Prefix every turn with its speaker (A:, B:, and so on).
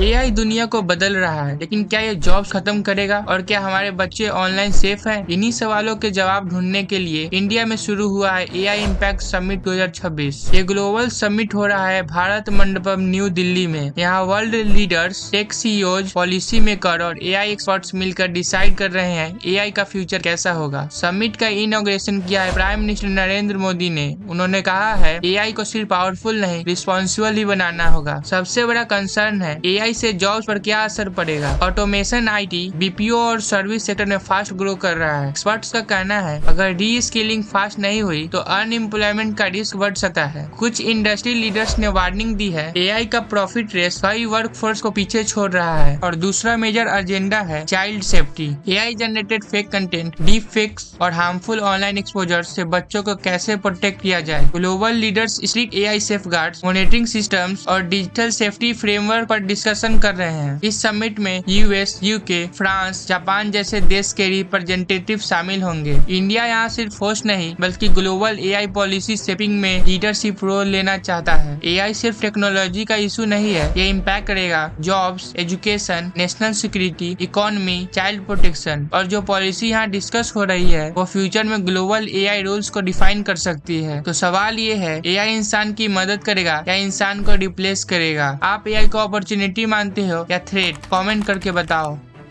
A: AI दुनिया को बदल रहा है, लेकिन क्या ये जॉब्स खत्म करेगा और क्या हमारे बच्चे ऑनलाइन सेफ हैं? इन्हीं सवालों के जवाब ढूंढने के लिए इंडिया में शुरू हुआ है एआई इम्पैक्ट समिट 2026। ये ग्लोबल समिट हो रहा है भारत मंडपम न्यू दिल्ली में। यहाँ world leaders, tech CEOs, policy maker और एआई एक्सपर्ट्स मिलकर डिसाइड कर रहे हैं एआई का फ्यूचर कैसा होगा। समिट का इनॉग्रेशन किया है प्राइम मिनिस्टर नरेंद्र मोदी ने। उन्होंने कहा है एआई को सिर्फ पावरफुल नहीं, रिस्पॉन्सिबल ही बनाना होगा। सबसे बड़ा कंसर्न है एआई से जॉब्स पर क्या असर पड़ेगा। ऑटोमेशन, आईटी, बीपीओ और सर्विस सेक्टर में फास्ट ग्रो कर रहा है। एक्सपर्ट्स का कहना है अगर री स्किलिंग फास्ट नहीं हुई तो अनएम्प्लॉयमेंट का रिस्क बढ़ सकता है। कुछ इंडस्ट्री लीडर्स ने वार्निंग दी है एआई का प्रॉफिट रेस कई वर्कफोर्स को पीछे छोड़ रहा है। और दूसरा मेजर एजेंडा है child safety. AI generated fake content, deep fakes और हार्मफुल ऑनलाइन एक्सपोजर से बच्चों को कैसे प्रोटेक्ट किया जाए। Global leaders strict AI safeguards, monitoring systems और डिजिटल सेफ्टी फ्रेमवर्क पर डिस्कशन कर रहे हैं। इस समिट में यूएस, यूके, फ्रांस, जापान जैसे देश के रिप्रेजेंटेटिव शामिल होंगे। इंडिया यहाँ सिर्फ होस्ट नहीं बल्कि ग्लोबल एआई पॉलिसी शेपिंग में लीडरशिप रोल लेना चाहता है। एआई सिर्फ टेक्नोलॉजी का इशू नहीं है, ये इम्पैक्ट करेगा jobs, education, national security, economy, child protection. और जो पॉलिसी यहाँ डिस्कस हो रही है वो फ्यूचर में ग्लोबल एआई रूल्स को डिफाइन कर सकती है। तो सवाल ये है एआई इंसान की मदद करेगा या इंसान को रिप्लेस करेगा? आप एआई को अपॉर्चुनिटी मानते हो या थ्रेट? कमेंट करके बताओ।